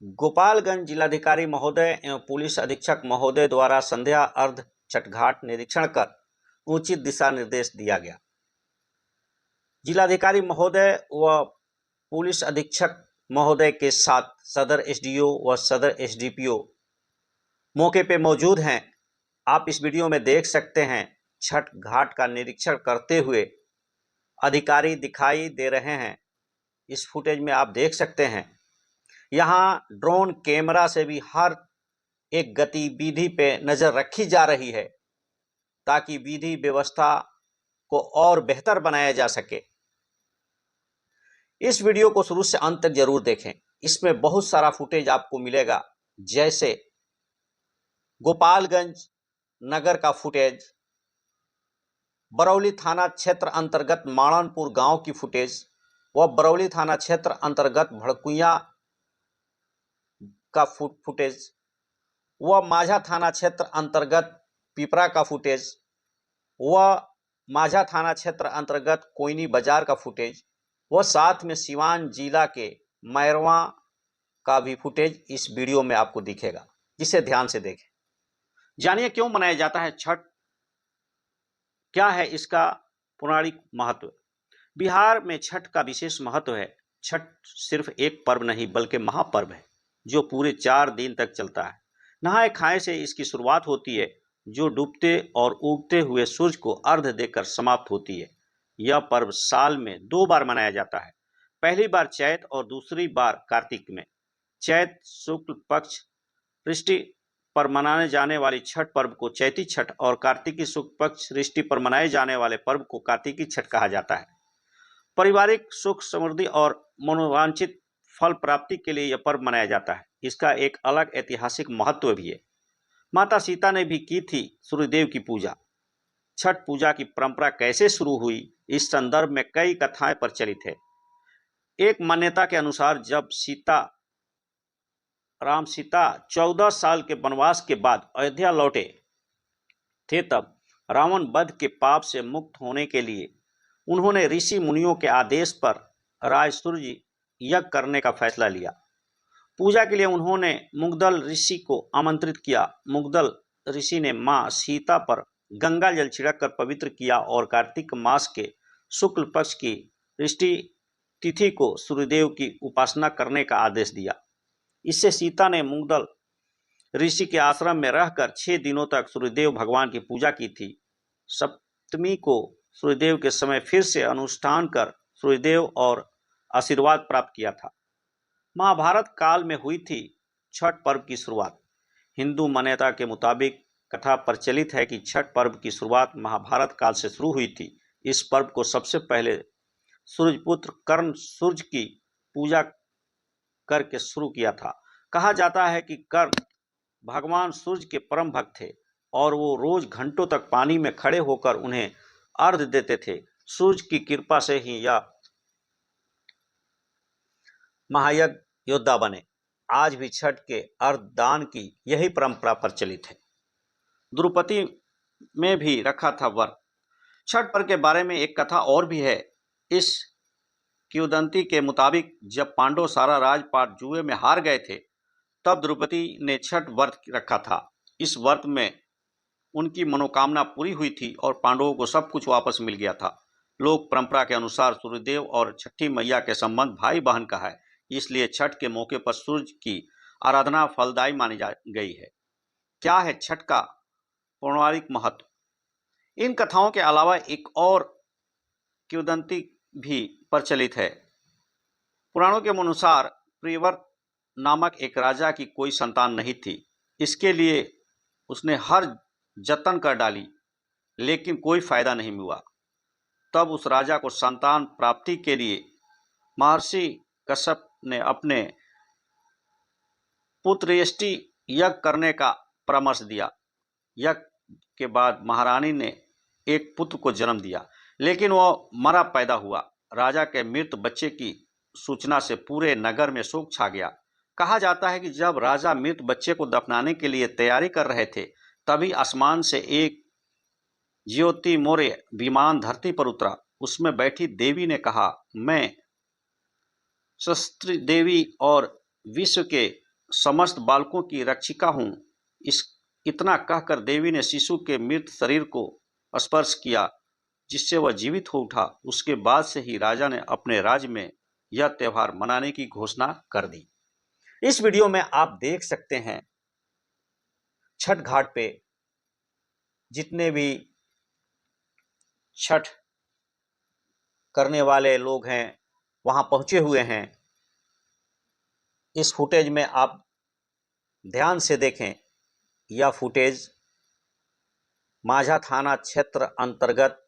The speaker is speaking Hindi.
गोपालगंज जिलाधिकारी महोदय एवं पुलिस अधीक्षक महोदय द्वारा संध्या अर्ध छठ घाट निरीक्षण कर उचित दिशा निर्देश दिया गया। जिलाधिकारी महोदय व पुलिस अधीक्षक महोदय के साथ सदर एसडीओ व सदर एसडीपीओ मौके पे मौजूद हैं। आप इस वीडियो में देख सकते हैं, छठ घाट का निरीक्षण करते हुए अधिकारी दिखाई दे रहे हैं। इस फुटेज में आप देख सकते हैं, यहाँ ड्रोन कैमरा से भी हर एक गतिविधि पे नज़र रखी जा रही है ताकि विधि व्यवस्था को और बेहतर बनाया जा सके। इस वीडियो को शुरू से अंत तक जरूर देखें, इसमें बहुत सारा फुटेज आपको मिलेगा, जैसे गोपालगंज नगर का फुटेज, बरौली थाना क्षेत्र अंतर्गत माणनपुर गांव की फुटेज व बरौली थाना क्षेत्र अंतर्गत भड़कुइया का फुटेज व माझा थाना क्षेत्र अंतर्गत पिपरा का फुटेज व माझा थाना क्षेत्र अंतर्गत कोयनी बाजार का फुटेज व साथ में सिवान जिला के मैरवा का भी फुटेज इस वीडियो में आपको दिखेगा, जिसे ध्यान से देखें। जानिए क्यों मनाया जाता है छठ, क्या है इसका पौराणिक महत्व। बिहार में छठ का विशेष महत्व है। छठ सिर्फ एक पर्व नहीं बल्कि महापर्व है जो पूरे 4 दिन तक चलता है। नहाए खाए से इसकी शुरुआत होती है, जो डूबते और उगते हुए सूर्य को अर्घ्य देकर समाप्त होती है। यह पर्व साल में 2 बार मनाया जाता है, पहली बार चैत और दूसरी बार कार्तिक में। चैत शुक्ल पक्ष ऋष्टि पर मनाने जाने वाली छठ पर्व को चैती छठ और कार्तिकी शुक्ल पक्ष ऋष्टि पर मनाए जाने वाले पर्व को कार्तिकी छठ कहा जाता है। पारिवारिक सुख समृद्धि और मनोवांछित फल प्राप्ति के लिए यह पर्व मनाया जाता है। इसका एक अलग ऐतिहासिक महत्व भी है। माता सीता ने भी की थी सूर्यदेव की पूजा। छठ पूजा की परंपरा कैसे शुरू हुई, इस संदर्भ में कई कथाएं प्रचलित है। एक मान्यता के अनुसार जब राम सीता 14 साल के वनवास के बाद अयोध्या लौटे थे, तब रावण वध के पाप से मुक्त होने के लिए उन्होंने ऋषि मुनियों के आदेश पर राज सूर्य यज्ञ करने का फैसला लिया। पूजा के लिए उन्होंने मुगदल ऋषि को आमंत्रित किया। मुगदल ऋषि ने मां सीता पर गंगा जल छिड़ककर पवित्र किया और कार्तिक मास के शुक्ल पक्ष की ऋष्टि तिथि को सूर्यदेव की उपासना करने का आदेश दिया। इससे सीता ने मुगदल ऋषि के आश्रम में रहकर 6 दिनों तक सूर्यदेव भगवान की पूजा की थी। सप्तमी को सूर्यदेव के समय फिर से अनुष्ठान कर सूर्यदेव और आशीर्वाद प्राप्त किया था। महाभारत काल में हुई थी छठ पर्व की शुरुआत। हिंदू मान्यता के मुताबिक कथा प्रचलित है कि छठ पर्व की शुरुआत महाभारत काल से शुरू हुई थी। इस पर्व को सबसे पहले सूर्यपुत्र कर्ण सूर्य की पूजा करके शुरू किया था। कहा जाता है कि कर्ण भगवान सूर्य के परम भक्त थे और वो रोज घंटों तक पानी में खड़े होकर उन्हें अर्घ्य देते थे। सूर्य की कृपा से ही यह महायज्ञ योद्धा बने। आज भी छठ के अर्घ्य दान की यही परंपरा प्रचलित है। द्रौपदी में भी रखा था व्रत। छठ पर्व के बारे में एक कथा और भी है। इस किंवदंती के मुताबिक जब पांडव सारा राजपाट जुए में हार गए थे, तब द्रौपदी ने छठ व्रत रखा था। इस व्रत में उनकी मनोकामना पूरी हुई थी और पांडवों को सब कुछ वापस मिल गया था। लोक परंपरा के अनुसार सूर्यदेव और छठी मैया के संबंध भाई बहन का है, इसलिए छठ के मौके पर सूर्य की आराधना फलदायी मानी गई है। क्या है छठ का पौराणिक महत्व? इन कथाओं के अलावा एक और किंवदंती भी प्रचलित है। पुराणों के अनुसार प्रियव्रत नामक एक राजा की कोई संतान नहीं थी। इसके लिए उसने हर जतन कर डाली, लेकिन कोई फायदा नहीं हुआ। तब उस राजा को संतान प्राप्ति के लिए महर्षि कश्यप ने अपने पुत्रेष्टि यज्ञ करने का परामर्श दिया। यज्ञ के बाद महारानी ने एक पुत्र को जन्म दिया, लेकिन वह मरा पैदा हुआ। राजा के मृत बच्चे की सूचना से पूरे नगर में शोक छा गया। कहा जाता है कि जब राजा मृत बच्चे को दफनाने के लिए तैयारी कर रहे थे, तभी आसमान से एक ज्योतिर्मय विमान धरती पर उतरा। उसमें बैठी देवी ने कहा, मैं शस्त्री देवी और विश्व के समस्त बालकों की रक्षिका हूँ। इतना कहकर देवी ने शिशु के मृत शरीर को स्पर्श किया, जिससे वह जीवित हो उठा। उसके बाद से ही राजा ने अपने राज्य में यह त्यौहार मनाने की घोषणा कर दी। इस वीडियो में आप देख सकते हैं छठ घाट पे जितने भी छठ करने वाले लोग हैं वहां पहुंचे हुए हैं। इस फुटेज में आप ध्यान से देखें, यह फुटेज माझा थाना क्षेत्र अंतर्गत